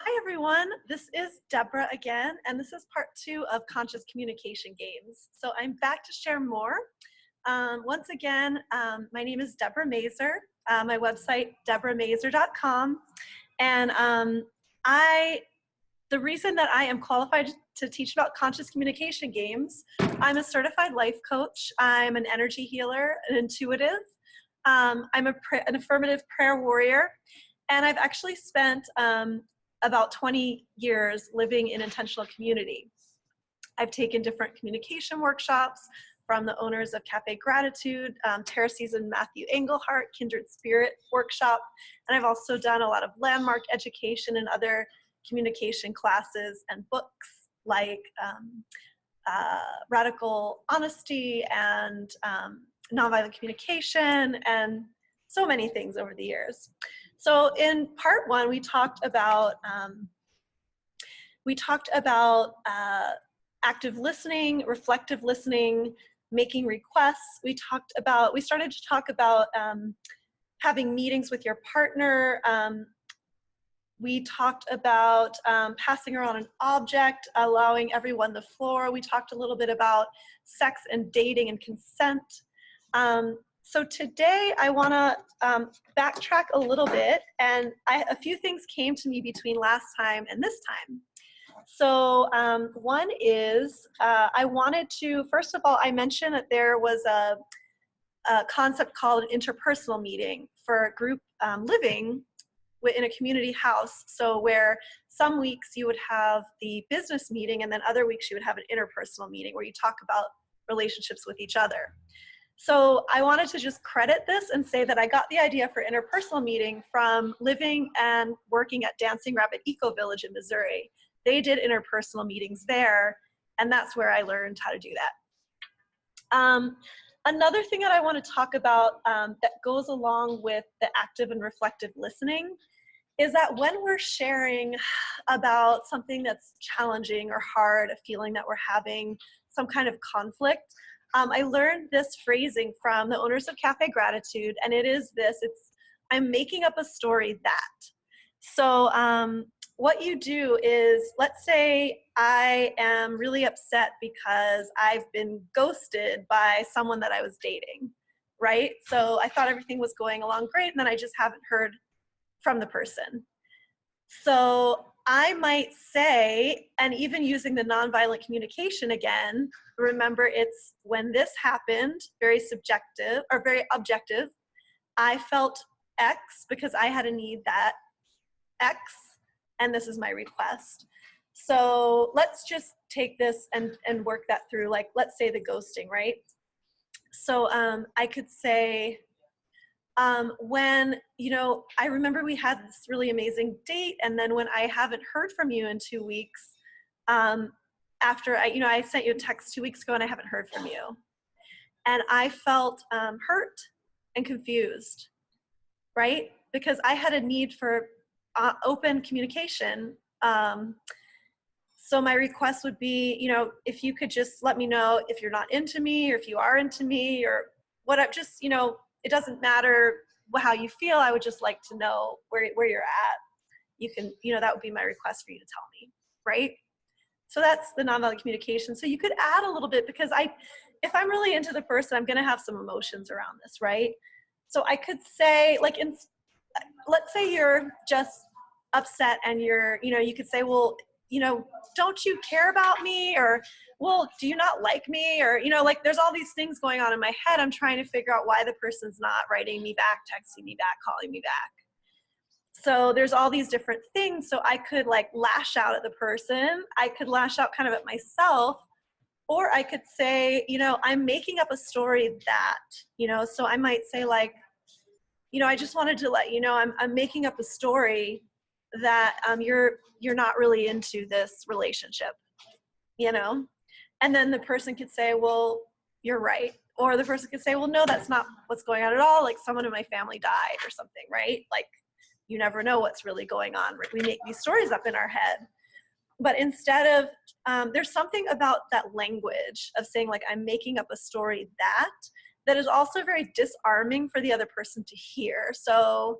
Hi everyone, this is Debra again, and this is part 2 of Conscious Communication Games. So I'm back to share more. Once again, my name is Debra Mazur, my website debramazur.com, and the reason that I am qualified to teach about conscious communication games, I'm a certified life coach, I'm an energy healer, an intuitive, I'm an affirmative prayer warrior, and I've actually spent about 20 years living in intentional community. I've taken different communication workshops from the owners of Cafe Gratitude, Terraces and Matthew Engelhart, Kindred Spirit workshop, and I've also done a lot of landmark education and other communication classes and books like Radical Honesty and Nonviolent Communication and so many things over the years. So in part 1, we talked about active listening, reflective listening, making requests. We started to talk about having meetings with your partner. We talked about passing around an object, allowing everyone the floor. We talked a little bit about sex and dating and consent. So today I want to backtrack a little bit, and a few things came to me between last time and this time. So one is I wanted to, first of all, I mentioned that there was a concept called an interpersonal meeting for group living in a community house. So where some weeks you would have the business meeting and then other weeks you would have an interpersonal meeting where you talk about relationships with each other. So I wanted to just credit this and say that I got the idea for interpersonal meeting from living and working at Dancing Rabbit Eco Village in Missouri. They did interpersonal meetings there, and that's where I learned how to do that. Another thing that I want to talk about that goes along with the active and reflective listening is that when we're sharing about something that's challenging or hard, a feeling that we're having, some kind of conflict, I learned this phrasing from the owners of Cafe Gratitude, and it is this, I'm making up a story that. So what you do is, let's say I am really upset because I've been ghosted by someone that I was dating, right? So I thought everything was going along great, and then I just haven't heard from the person. So I might say, and even using the nonviolent communication again, remember it's when this happened, very subjective or very objective, I felt X because I had a need that X, and this is my request. So let's just take this and work that through, like let's say the ghosting, right? So I could say, when, I remember we had this really amazing date, and then when I haven't heard from you in 2 weeks, after I sent you a text 2 weeks ago and I haven't heard from you. And I felt hurt and confused, right? Because I had a need for open communication. So my request would be, if you could just let me know if you're not into me or if you are into me or what, it doesn't matter how you feel. I would just like to know where you're at. You can, that would be my request for you to tell me, right? So that's the nonviolent communication. So you could add a little bit because if I'm really into the person, I'm going to have some emotions around this, right? So I could say, let's say you're just upset and you could say, well, don't you care about me? Or, well, do you not like me? Or, there's all these things going on in my head. I'm trying to figure out why the person's not writing me back, texting me back, calling me back. So there's all these different things. So I could lash out at the person. I could lash out kind of at myself, or I could say, I'm making up a story that, so I might say I just wanted to let you know, I'm making up a story that you're not really into this relationship, and then the person could say, well, you're right. Or the person could say, well, no, that's not what's going on at all. Someone in my family died or something, right? You never know what's really going on. We make these stories up in our head. But instead of, there's something about that language of saying I'm making up a story that is also very disarming for the other person to hear. So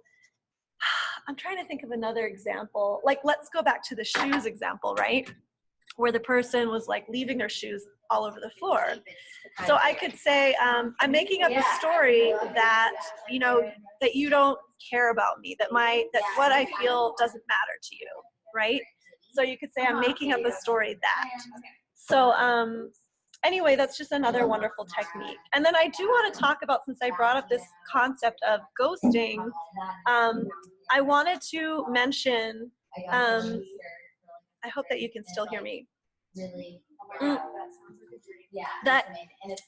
I'm trying to think of another example. Like, let's go back to the shoes example, right? Where the person was like leaving their shoes all over the floor. So I could say, I'm making up a story that, you know, that you don't care about me, that what I feel doesn't matter to you, right? So you could say, I'm making up a story that. So anyway, that's just another wonderful technique. And then I do want to talk about, since I brought up this concept of ghosting, I wanted to mention, I hope that you can still hear me. That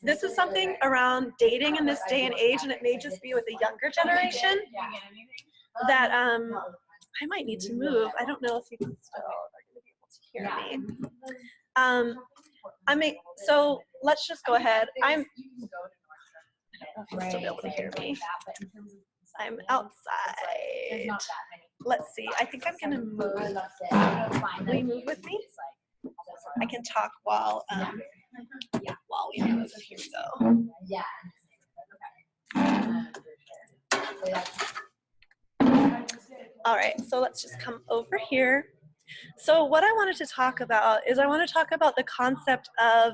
this is something around dating in this day and age, and it may just be with the younger generation, that I might need to move. I don't know if you can still are going to be able to hear me. So let's just go ahead. I don't know if you'll still be able to hear me. I'm outside. Let's see. I think I'm going to move. Will you move with me? I can talk while we move. Here we go. All right, so let's just come over here. So what I wanted to talk about is I want to talk about the concept of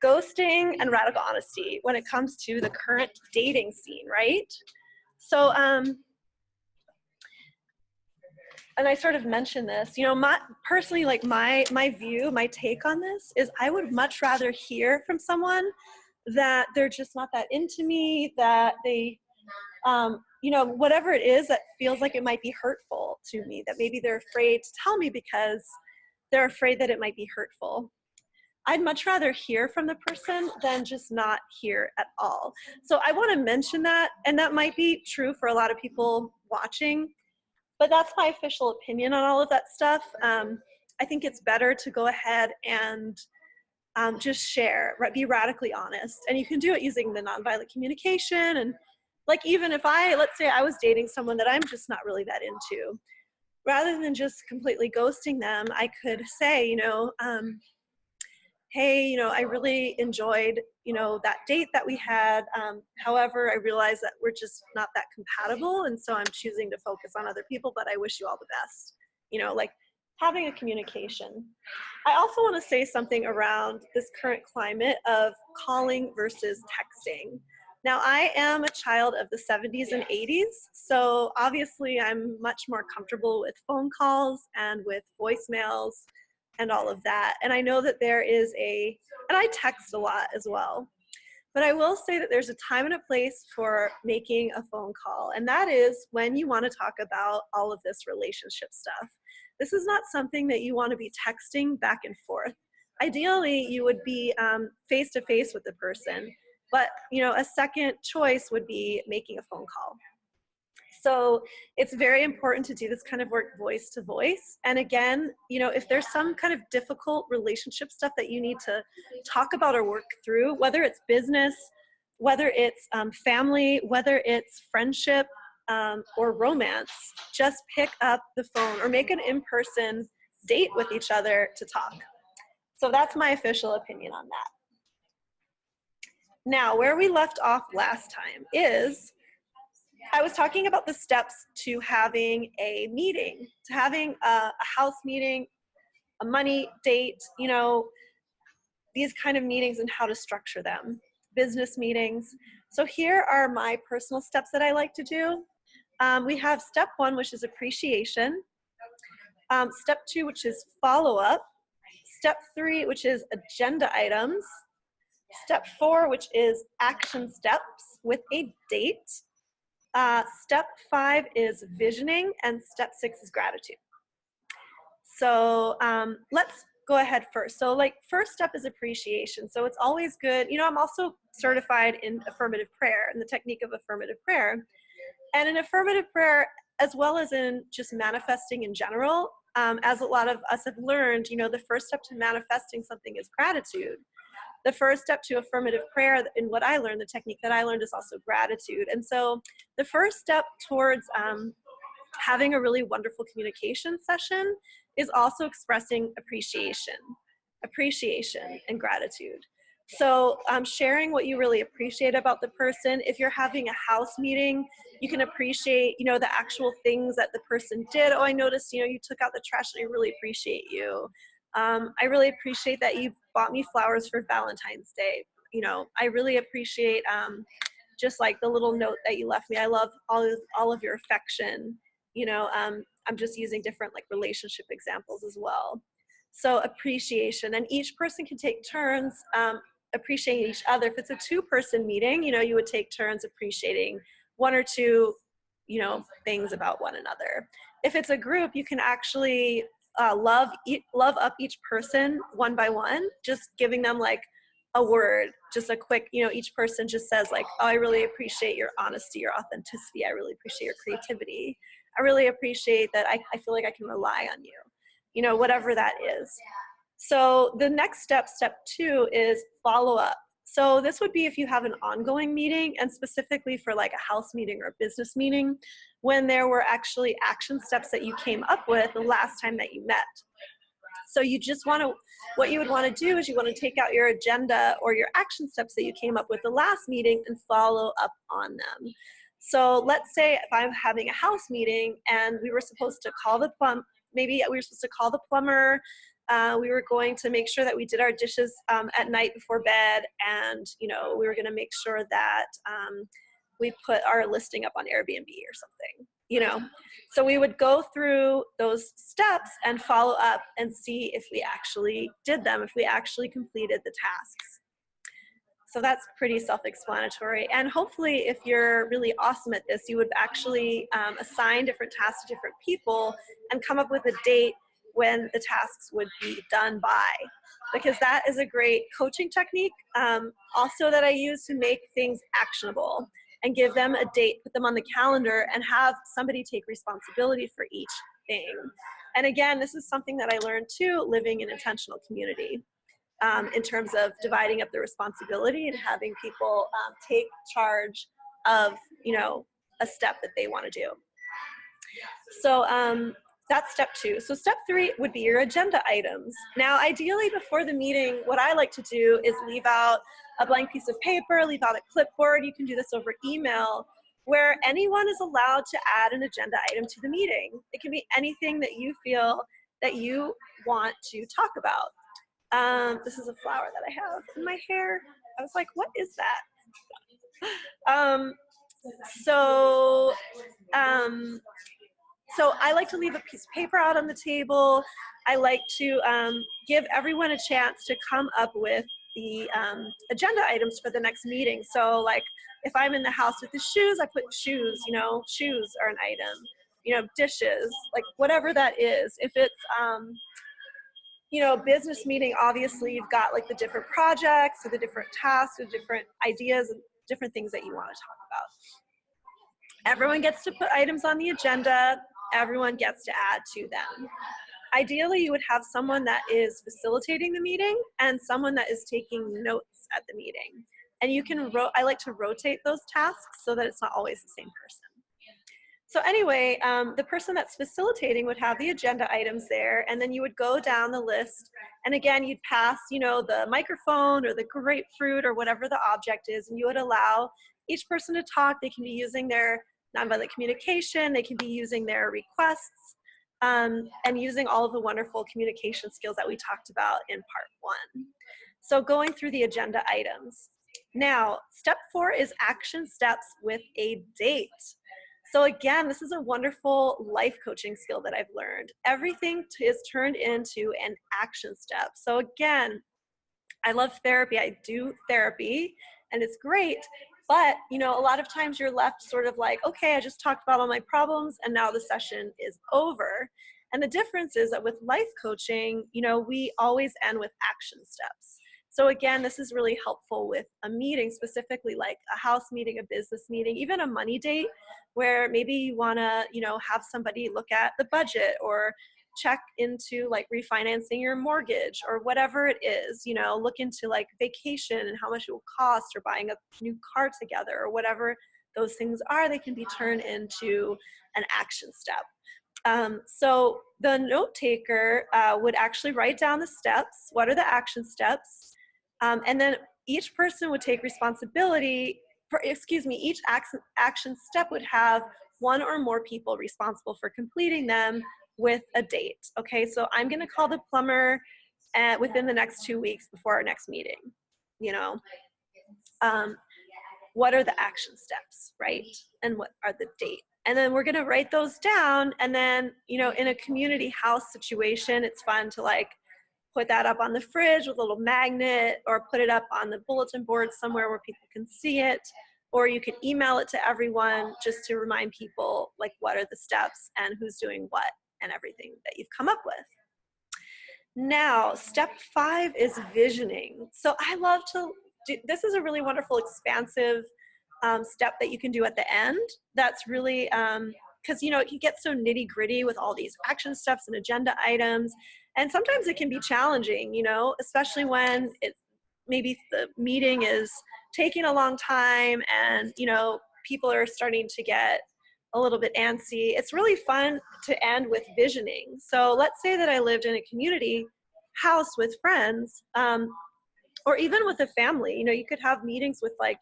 ghosting and radical honesty when it comes to the current dating scene, right? So, and I sort of mentioned this, you know, personally, like my view, my take on this is I would much rather hear from someone that they're just not that into me, that they, you know, whatever it is that feels like it might be hurtful to me, that maybe they're afraid to tell me because they're afraid that it might be hurtful. I'd much rather hear from the person than just not hear at all. So I want to mention that, and that might be true for a lot of people watching, but that's my official opinion on all of that stuff. I think it's better to go ahead and just share, right, be radically honest. And you can do it using the nonviolent communication. And like, even if let's say I was dating someone that I'm just not really that into, rather than just completely ghosting them, I could say, you know, hey, you know, I really enjoyed, you know, that date that we had. However, I realized that we're just not that compatible. And so I'm choosing to focus on other people, but I wish you all the best. You know, like having a communication. I also want to say something around this current climate of calling versus texting. Now, I am a child of the 70s and 80s, so obviously I'm much more comfortable with phone calls and with voicemails and all of that. And I know that there is and I text a lot as well, but I will say that there's a time and a place for making a phone call. And that is when you want to talk about all of this relationship stuff. This is not something that you want to be texting back and forth. Ideally, you would be face to face with the person, but you know, a second choice would be making a phone call. So it's very important to do this kind of work voice to voice. And again, you know, if there's some kind of difficult relationship stuff that you need to talk about or work through, whether it's business, whether it's family, whether it's friendship or romance, just pick up the phone or make an in-person date with each other to talk. So that's my official opinion on that. Now, where we left off last time is I was talking about the steps to having a meeting, to having a house meeting, a money date, you know, these kind of meetings and how to structure them, business meetings. So here are my personal steps that I like to do. We have step 1, which is appreciation. Step 2, which is follow-up. Step 3, which is agenda items. Step 4, which is action steps with a date. Step 5 is visioning, and step 6 is gratitude. So let's go ahead first. So like first step is appreciation. So it's always good. You know, I'm also certified in affirmative prayer and the technique of affirmative prayer. And in affirmative prayer, as well as in just manifesting in general, as a lot of us have learned, you know, the first step to manifesting something is gratitude. The first step to affirmative prayer, in what I learned, the technique that I learned, is also gratitude. And so the first step towards having a really wonderful communication session is also expressing appreciation and gratitude. So sharing what you really appreciate about the person. If you're having a house meeting, you can appreciate, you know, the actual things that the person did. Oh, I noticed, you know, you took out the trash and I really appreciate you. I really appreciate that you bought me flowers for Valentine's Day. You know, I really appreciate just like the little note that you left me. I love all of your affection. You know, I'm just using different like relationship examples as well. So appreciation, and each person can take turns appreciating each other. If it's a two-person meeting, you know, you would take turns appreciating one or two, you know, things about one another. If it's a group, you can actually love up each person one by one, just giving them like a word, just a quick, you know, each person just says like, oh, I really appreciate your honesty, your authenticity. I really appreciate your creativity. I really appreciate that I feel like I can rely on you, you know, whatever that is. So the next step, step 2, is follow up. So this would be if you have an ongoing meeting, and specifically for like a house meeting or a business meeting, when there were actually action steps that you came up with the last time that you met. So you just want to, what you would want to do is you want to take out your agenda or your action steps that you came up with the last meeting and follow up on them. So let's say if I'm having a house meeting and we were supposed to call the maybe we were supposed to call the plumber. We were going to make sure that we did our dishes at night before bed, and you know, we were going to make sure that we put our listing up on Airbnb or something, you know. So we would go through those steps and follow up and see if we actually did them, if we actually completed the tasks. So that's pretty self-explanatory. And hopefully if you're really awesome at this, you would actually assign different tasks to different people and come up with a date when the tasks would be done by, because that is a great coaching technique also that I use to make things actionable and give them a date, put them on the calendar, and have somebody take responsibility for each thing. And again, this is something that I learned too, living in intentional community, in terms of dividing up the responsibility and having people take charge of, you know, a step that they want to do. So that's step 2. So step 3 would be your agenda items. Now, ideally before the meeting, what I like to do is leave out a blank piece of paper, leave out a clipboard. You can do this over email, where anyone is allowed to add an agenda item to the meeting. It can be anything that you feel that you want to talk about. This is a flower that I have in my hair. I was like, what is that? So I like to leave a piece of paper out on the table. I like to give everyone a chance to come up with the agenda items for the next meeting. So like if I'm in the house with the shoes, I put shoes, you know, shoes are an item, you know, dishes, like whatever that is. If it's, you know, business meeting, obviously you've got like the different projects or the different tasks or different ideas and different things that you want to talk about. Everyone gets to put items on the agenda. Everyone gets to add to them. Ideally, you would have someone that is facilitating the meeting and someone that is taking notes at the meeting. And you can, I like to rotate those tasks so that it's not always the same person. So anyway, the person that's facilitating would have the agenda items there, and then you would go down the list. And again, you'd pass, you know, the microphone or the grapefruit or whatever the object is, and you would allow each person to talk. They can be using their nonviolent communication, they can be using their requests, and using all of the wonderful communication skills that we talked about in part 1. So going through the agenda items. Now, step 4 is action steps with a date. So again, this is a wonderful life coaching skill that I've learned. Everything is turned into an action step. So again, I love therapy. I do therapy and it's great. But, you know, a lot of times you're left sort of like, okay, I just talked about all my problems and now the session is over. And the difference is that with life coaching, you know, we always end with action steps. So again, this is really helpful with a meeting, specifically like a house meeting, a business meeting, even a money date, where maybe you want to, you know, have somebody look at the budget or check into like refinancing your mortgage or whatever it is, you know, look into like vacation and how much it will cost, or buying a new car together, or whatever those things are. They can be turned into an action step. So the note taker would actually write down the steps. What are the action steps? And then each person would take responsibility for, each action step would have one or more people responsible for completing them with a date. Okay, so I'm going to call the plumber within the next 2 weeks before our next meeting. You know, what are the action steps, right? And what are the date? And then we're going to write those down. And then, you know, in a community house situation, it's fun to like put that up on the fridge with a little magnet, or put it up on the bulletin board somewhere where people can see it. Or you could email it to everyone just to remind people like what are the steps and who's doing what and everything that you've come up with. Now, step 5 is visioning. So I love to do, this is a really wonderful expansive step that you can do at the end. That's really, because you know, it can get so nitty gritty with all these action steps and agenda items. And sometimes it can be challenging, you know, especially when maybe the meeting is taking a long time and, you know, people are starting to get a little bit antsy. It's really fun to end with visioning. So let's say that I lived in a community house with friends, or even with a family. You know, you could have meetings with like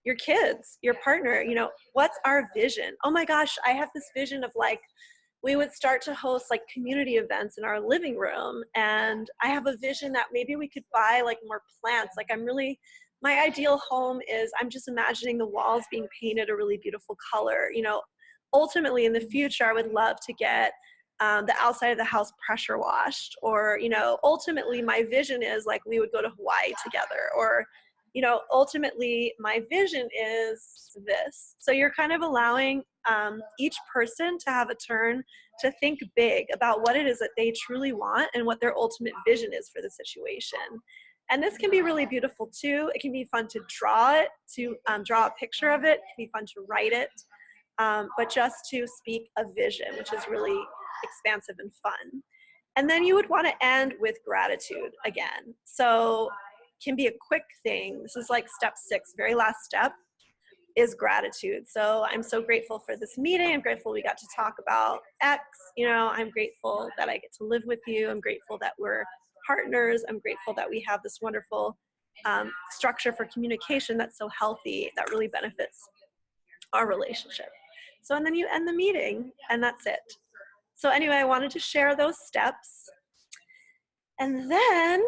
your kids, your partner. You know, what's our vision? Oh my gosh, I have this vision of like, we would start to host like community events in our living room. And I have a vision that maybe we could buy like more plants. Like my ideal home is, I'm just imagining the walls being painted a really beautiful color. You know, ultimately in the future, I would love to get the outside of the house pressure washed. Or, you know, ultimately my vision is like we would go to Hawaii together. Or, you know, ultimately my vision is this. So you're kind of allowing each person to have a turn to think big about what it is that they truly want and what their ultimate vision is for the situation. And this can be really beautiful too. It can be fun to draw it, to draw a picture of it. It can be fun to write it, but just to speak a vision, which is really expansive and fun. And then you would want to end with gratitude again. So it can be a quick thing. This is like step 6, very last step, is gratitude. So I'm so grateful for this meeting. I'm grateful we got to talk about X. You know, I'm grateful that I get to live with you. I'm grateful that we're partners. I'm grateful that we have this wonderful structure for communication that's so healthy, that really benefits our relationship. So, and then you end the meeting and that's it. So anyway, I wanted to share those steps. And then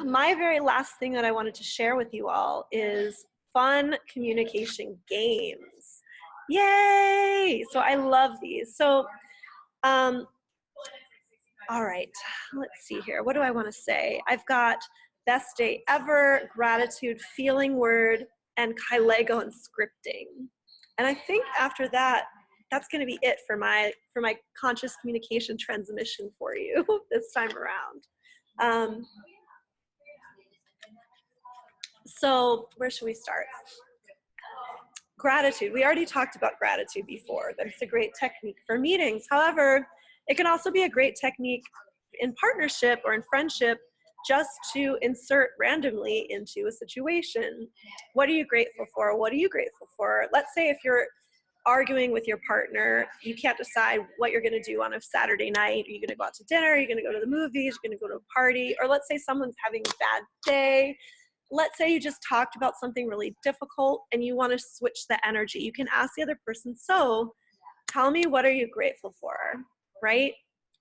my very last thing that I wanted to share with you all is fun communication games. Yay! So I love these. So, all right, let's see here. What do I want to say? I've got best day ever, gratitude, feeling word, and Lego and scripting. And I think after that, that's going to be it for my conscious communication transmission for you this time around. So where should we start? Gratitude. We already talked about gratitude before. That's a great technique for meetings. However, it can also be a great technique in partnership or in friendship, just to insert randomly into a situation. What are you grateful for? What are you grateful for? Let's say if you're arguing with your partner, you can't decide what you're going to do on a Saturday night. Are you going to go out to dinner? Are you going to go to the movies? Are you going to go to a party? Or let's say someone's having a bad day. Let's say you just talked about something really difficult and you want to switch the energy. You can ask the other person, so tell me, what are you grateful for, right?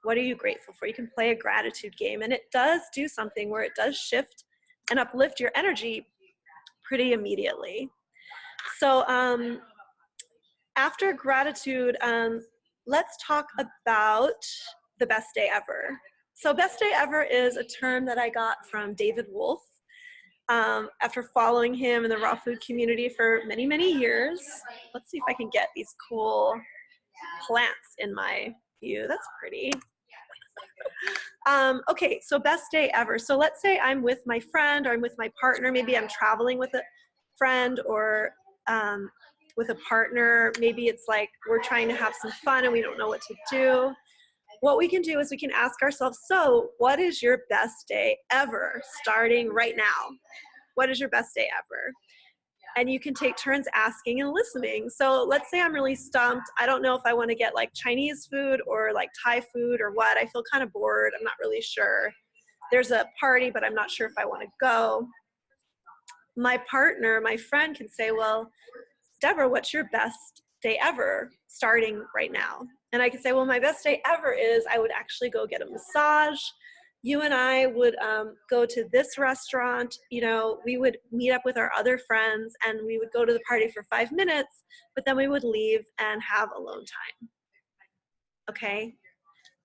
What are you grateful for? You can play a gratitude game, and it does do something where it does shift and uplift your energy pretty immediately. So after gratitude, let's talk about the best day ever. So best day ever is a term that I got from David Wolf. After following him in the raw food community for many, many years. Let's see if I can get these cool plants in my view. That's pretty. Okay, so best day ever. So let's say I'm with my friend or I'm with my partner. Maybe I'm traveling with a friend or with a partner. Maybe it's like we're trying to have some fun and we don't know what to do. What we can do is we can ask ourselves, so what is your best day ever starting right now? What is your best day ever? And you can take turns asking and listening. So let's say I'm really stumped. I don't know if I want to get like Chinese food or like Thai food or what. I feel kind of bored. I'm not really sure. There's a party, but I'm not sure if I want to go. my partner, my friend can say, well, Debra, what's your best day ever starting right now? And I could say, well, my best day ever is I would actually go get a massage. You and I would go to this restaurant. You know, we would meet up with our other friends and we would go to the party for 5 minutes, but then we would leave and have alone time. Okay.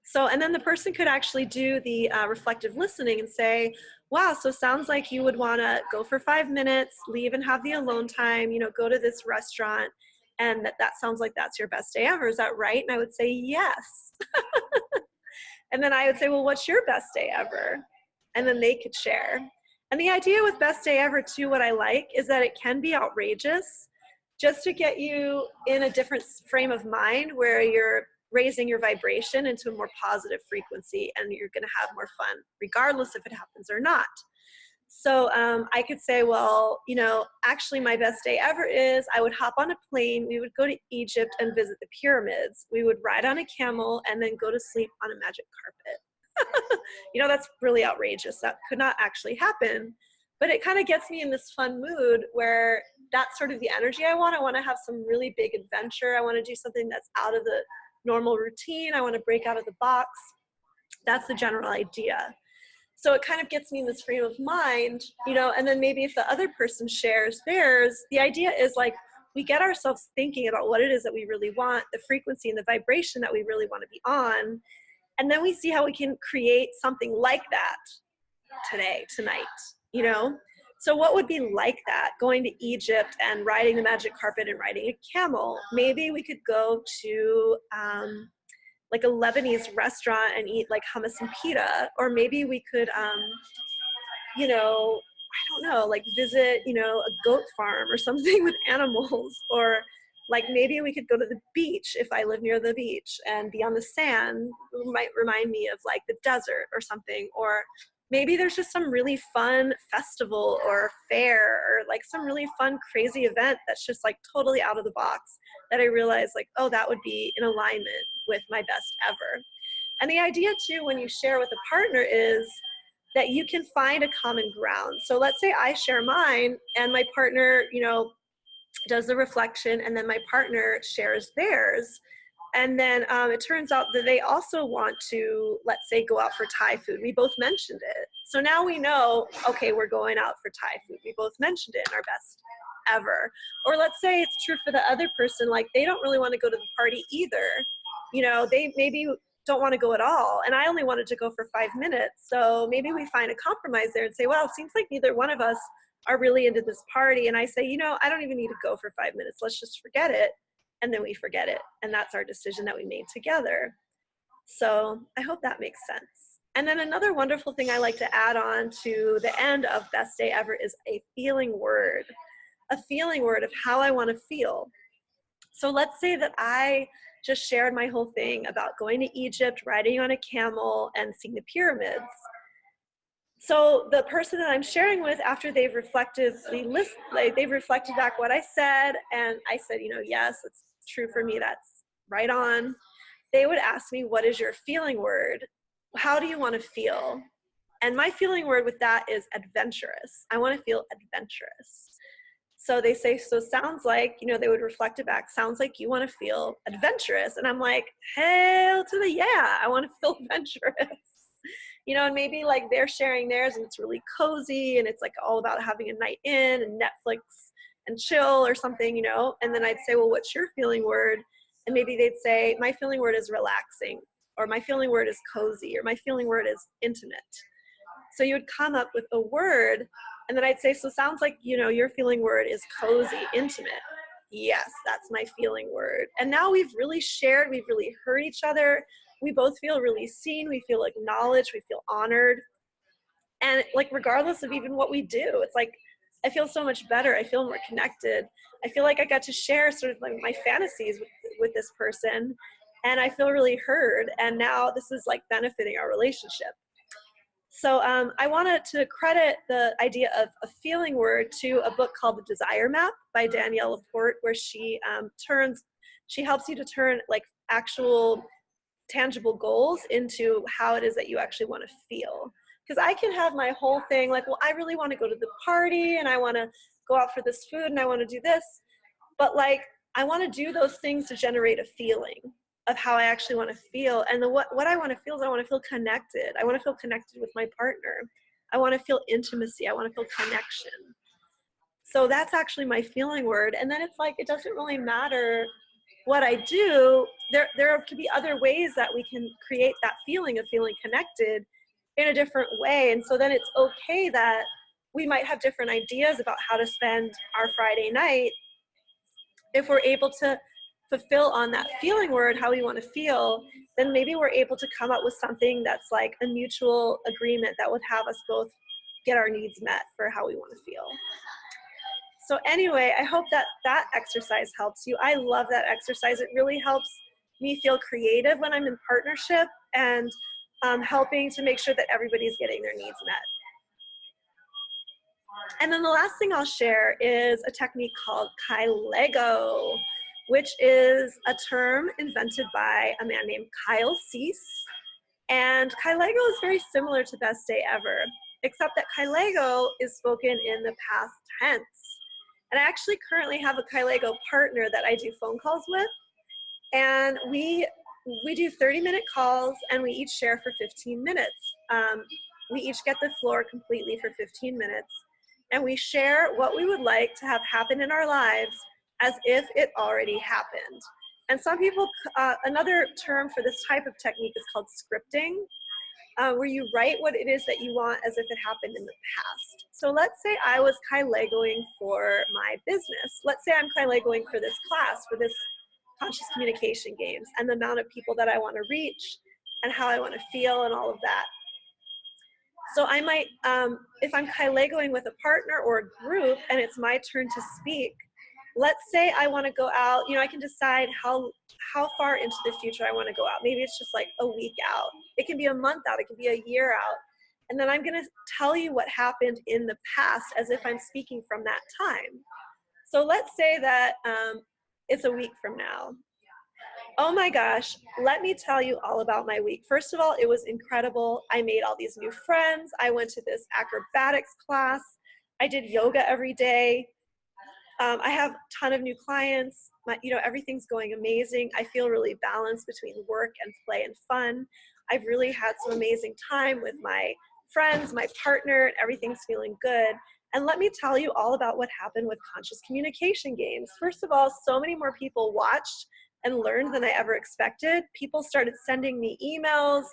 So, and then the person could actually do the reflective listening and say, wow, so sounds like you would want to go for 5 minutes, leave and have the alone time, you know, go to this restaurant. And that sounds like that's your best day ever. Is that right? And I would say, yes. And then I would say, well, what's your best day ever? And then they could share. And the idea with best day ever too, what I like is that it can be outrageous just to get you in a different frame of mind where you're raising your vibration into a more positive frequency and you're going to have more fun regardless if it happens or not. So I could say, well, you know, actually my best day ever is I would hop on a plane, we would go to Egypt and visit the pyramids, we would ride on a camel and then go to sleep on a magic carpet. You know, that's really outrageous. That could not actually happen, but it kind of gets me in this fun mood where that's sort of the energy I want. I want to have some really big adventure. I want to do something that's out of the normal routine. I want to break out of the box. That's the general idea. So it kind of gets me in this frame of mind, you know, and then maybe if the other person shares theirs, the idea is like we get ourselves thinking about what it is that we really want, the frequency and the vibration that we really want to be on. And then we see how we can create something like that today, tonight, you know? So what would be like that? Going to Egypt and riding the magic carpet and riding a camel. Maybe we could go to like a Lebanese restaurant and eat like hummus and pita, or maybe we could, you know, I don't know, like visit, you know, a goat farm or something with animals, or like maybe we could go to the beach if I live near the beach and be on the sand. It might remind me of like the desert or something, or maybe there's just some really fun festival or fair or like some really fun, crazy event that's just like totally out of the box that I realize like, oh, that would be in alignment with my best ever. And the idea too, when you share with a partner is that you can find a common ground. So let's say I share mine and my partner, you know, does the reflection and then my partner shares theirs. And then it turns out that they also want to, let's say, go out for Thai food. We both mentioned it. So now we know, okay, we're going out for Thai food. We both mentioned it in our best ever. Or let's say it's true for the other person, like they don't really want to go to the party either. You know, they maybe don't want to go at all. And I only wanted to go for 5 minutes. So maybe we find a compromise there and say, well, it seems like neither one of us are really into this party. And I say, you know, I don't even need to go for 5 minutes. Let's just forget it. And then we forget it. And that's our decision that we made together. So I hope that makes sense. And then another wonderful thing I like to add on to the end of best day ever is a feeling word of how I want to feel. So let's say that I just shared my whole thing about going to Egypt, riding on a camel, and seeing the pyramids. So the person that I'm sharing with, after they've reflected back what I said, and I said, you know, yes, it's true for me, that's right on. They would ask me, what is your feeling word? How do you want to feel? And my feeling word with that is adventurous. I want to feel adventurous. So they say, so sounds like, you know, they would reflect it back, sounds like you want to feel adventurous. And I'm like, hell to the yeah, I want to feel adventurous. You know, and maybe like they're sharing theirs and it's really cozy and it's like all about having a night in and Netflix and chill or something, you know. And then I'd say, well, what's your feeling word? And maybe they'd say, my feeling word is relaxing, or my feeling word is cozy, or my feeling word is intimate. So you would come up with a word, and then I'd say, so sounds like, you know, your feeling word is cozy, intimate. Yes, that's my feeling word. And now we've really shared, we've really heard each other. We both feel really seen, we feel acknowledged, we feel honored. And like, regardless of even what we do, it's like, I feel so much better. I feel more connected. I feel like I got to share sort of like my fantasies with this person, and I feel really heard. And now this is like benefiting our relationship. So I wanted to credit the idea of a feeling word to a book called The Desire Map by Danielle Laporte, where she helps you to turn like actual tangible goals into how it is that you actually want to feel. Because I can have my whole thing like, well, I really want to go to the party and I want to go out for this food and I want to do this. But like, I want to do those things to generate a feeling of how I actually want to feel. And what I want to feel is I want to feel connected. I want to feel connected with my partner. I want to feel intimacy. I want to feel connection. So that's actually my feeling word. And then it's like, it doesn't really matter what I do. There could be other ways that we can create that feeling of feeling connected in a different way. And so then it's okay that we might have different ideas about how to spend our Friday night. If we're able to fulfill on that feeling word, how we want to feel, then maybe we're able to come up with something that's like a mutual agreement that would have us both get our needs met for how we want to feel. So anyway, I hope that that exercise helps you. I love that exercise. It really helps me feel creative when I'm in partnership and helping to make sure that everybody's getting their needs met. And then the last thing I'll share is a technique called Kylego, which is a term invented by a man named Kyle Cease. And Kylego is very similar to Best Day Ever, except that Kylego is spoken in the past tense. And I actually currently have a Kylego partner that I do phone calls with. And we do 30-minute calls and we each share for 15 minutes. We each get the floor completely for 15 minutes. And we share what we would like to have happen in our lives as if it already happened. And some people, another term for this type of technique is called scripting, where you write what it is that you want as if it happened in the past. So let's say I was Kylegoing for my business. Let's say I'm Kylegoing for this class, for this conscious communication games, and the amount of people that I want to reach and how I want to feel and all of that. So I might, if I'm Kylegoing with a partner or a group and it's my turn to speak, let's say I want to go out, I can decide how far into the future I want to go out. Maybe it's just like a week out. It can be a month out. It can be a year out. And then I'm going to tell you what happened in the past as if I'm speaking from that time. So let's say that it's a week from now. Oh my gosh, let me tell you all about my week. First of all, it was incredible. I made all these new friends. I went to this acrobatics class. I did yoga every day. I have a ton of new clients. Everything's going amazing. I feel really balanced between work and play and fun. I've really had some amazing time with my friends, my partner, and everything's feeling good. And let me tell you all about what happened with conscious communication games. First of all, so many more people watched and learned than I ever expected. People started sending me emails,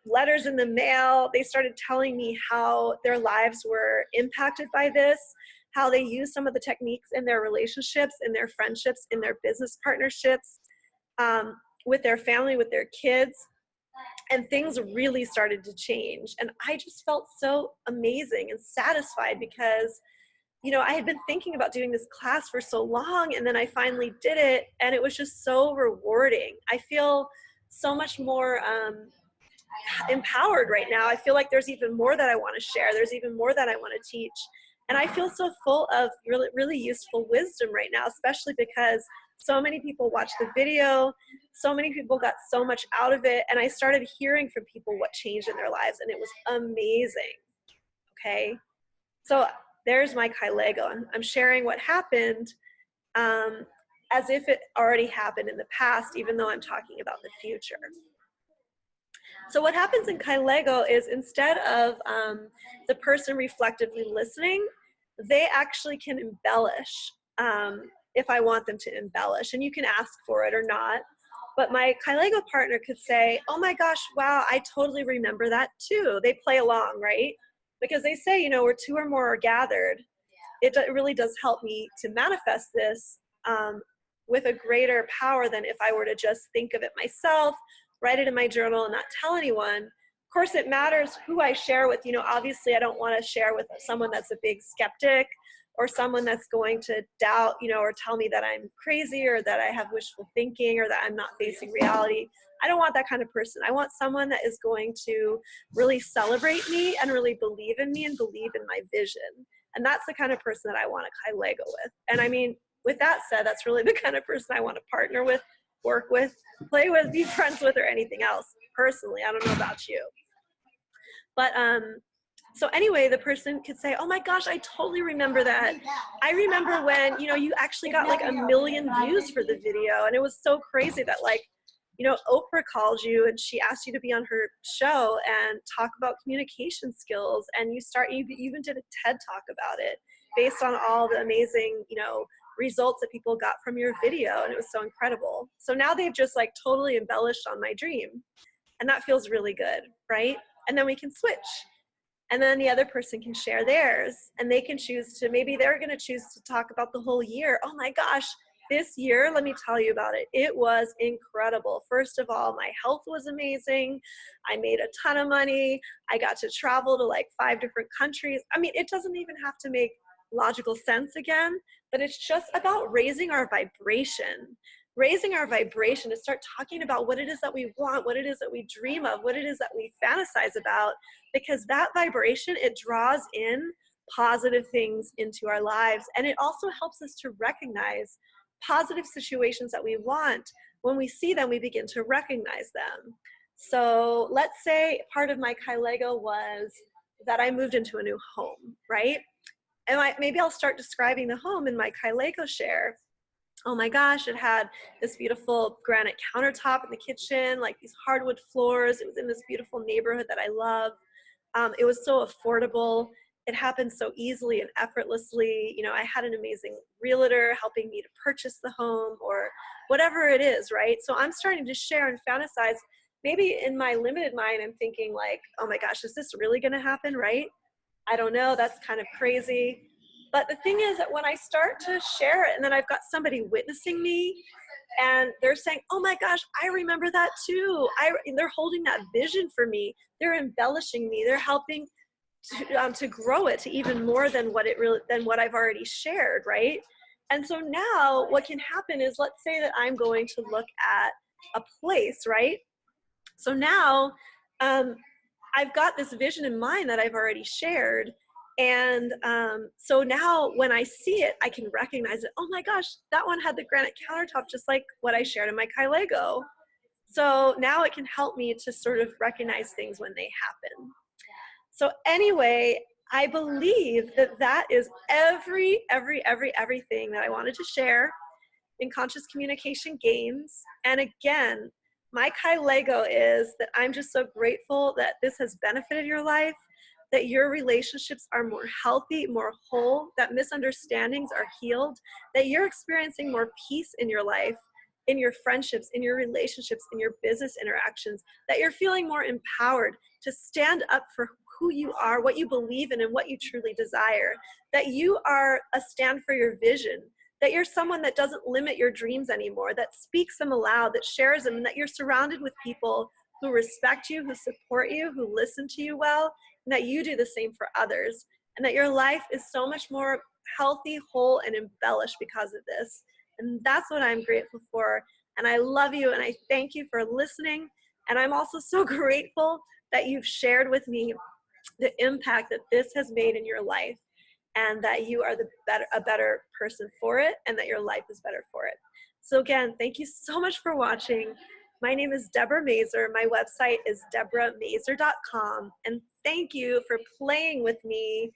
letters in the mail. They started telling me how their lives were impacted by this, how they use some of the techniques in their relationships, in their friendships, in their business partnerships, with their family, with their kids. And things really started to change. And I just felt so amazing and satisfied because, I had been thinking about doing this class for so long, and then I finally did it, and it was just so rewarding. I feel so much more empowered right now. I feel like there's even more that I want to share. There's even more that I want to teach. And I feel so full of really, really useful wisdom right now, especially because so many people watched the video, so many people got so much out of it, and I started hearing from people what changed in their lives, and it was amazing, okay? So there's my Kylego. I'm sharing what happened as if it already happened in the past, even though I'm talking about the future. So what happens in Kylego is instead of the person reflectively listening, they actually can embellish if I want them to embellish. And you can ask for it or not. But my Kylego partner could say, oh my gosh, wow, I totally remember that too. They play along, right? Because they say, where two or more are gathered, it really does help me to manifest this with a greater power than if I were to just think of it myself, write it in my journal and not tell anyone. Of course, it matters who I share with. Obviously I don't want to share with someone that's a big skeptic or someone that's going to doubt, or tell me that I'm crazy or that I have wishful thinking or that I'm not facing reality. I don't want that kind of person. I want someone that is going to really celebrate me and really believe in me and believe in my vision. And that's the kind of person that I want to Kylego with. And I mean, with that said, that's really the kind of person I want to partner with, work with, play with, be friends with, or anything else. Personally, I don't know about you. But so anyway, the person could say, oh my gosh, I totally remember that. I remember when, you know, you actually got like 1 million views for the video, and it was so crazy that, like, you know, Oprah called you and she asked you to be on her show and talk about communication skills, and you even did a TED talk about it based on all the amazing, you know, results that people got from your video, and it was so incredible. So now they've just like totally embellished on my dream, and that feels really good, right? And then we can switch. And then the other person can share theirs, and they can choose to, maybe they're going to choose to talk about the whole year. Oh my gosh, this year, let me tell you about it. It was incredible. First of all, my health was amazing. I made a ton of money. I got to travel to like 5 different countries. I mean, it doesn't even have to make logical sense again, but it's just about raising our vibration. Raising our vibration to start talking about what it is that we want, what it is that we dream of, what it is that we fantasize about, because that vibration, it draws in positive things into our lives. And it also helps us to recognize positive situations that we want. When we see them, we begin to recognize them. So let's say part of my Kailego was that I moved into a new home, right? And maybe I'll start describing the home in my Kailego share. Oh my gosh, it had this beautiful granite countertop in the kitchen, like these hardwood floors. It was in this beautiful neighborhood that I love. It was so affordable. It happened so easily and effortlessly. You know, I had an amazing realtor helping me to purchase the home, or whatever it is, right? So I'm starting to share and fantasize. Maybe in my limited mind, I'm thinking like, oh my gosh, is this really gonna happen, right? I don't know, that's kind of crazy. But the thing is that when I start to share it, and then I've got somebody witnessing me, and they're saying, oh my gosh, I remember that too. They're holding that vision for me. They're embellishing me. They're helping to grow it to even more than what I've already shared, right? And so now what can happen is, let's say that I'm going to look at a place, right? So now I've got this vision in mind that I've already shared. And so now when I see it, I can recognize it. Oh my gosh, that one had the granite countertop, just like what I shared in my Kailego. So now it can help me to sort of recognize things when they happen. So anyway, I believe that that is everything that I wanted to share in Conscious Communication Games. And again, my Kailego is that I'm just so grateful that this has benefited your life, that your relationships are more healthy, more whole, that misunderstandings are healed, that you're experiencing more peace in your life, in your friendships, in your relationships, in your business interactions, that you're feeling more empowered to stand up for who you are, what you believe in, and what you truly desire, that you are a stand for your vision, that you're someone that doesn't limit your dreams anymore, that speaks them aloud, that shares them, and that you're surrounded with people who respect you, who support you, who listen to you well, and that you do the same for others, and that your life is so much more healthy, whole, and embellished because of this. And that's what I'm grateful for. And I love you, and I thank you for listening. And I'm also so grateful that you've shared with me the impact that this has made in your life, and that you are a better person for it, and that your life is better for it. So again, thank you so much for watching. My name is Debra Mazur. My website is debramazur.com. And thank you for playing with me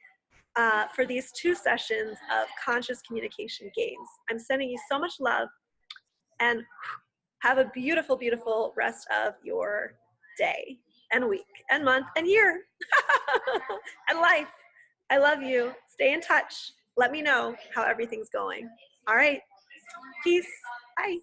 for these 2 sessions of Conscious Communication Games. I'm sending you so much love, and have a beautiful, beautiful rest of your day and week and month and year and life. I love you. Stay in touch. Let me know how everything's going. All right. Peace. Bye.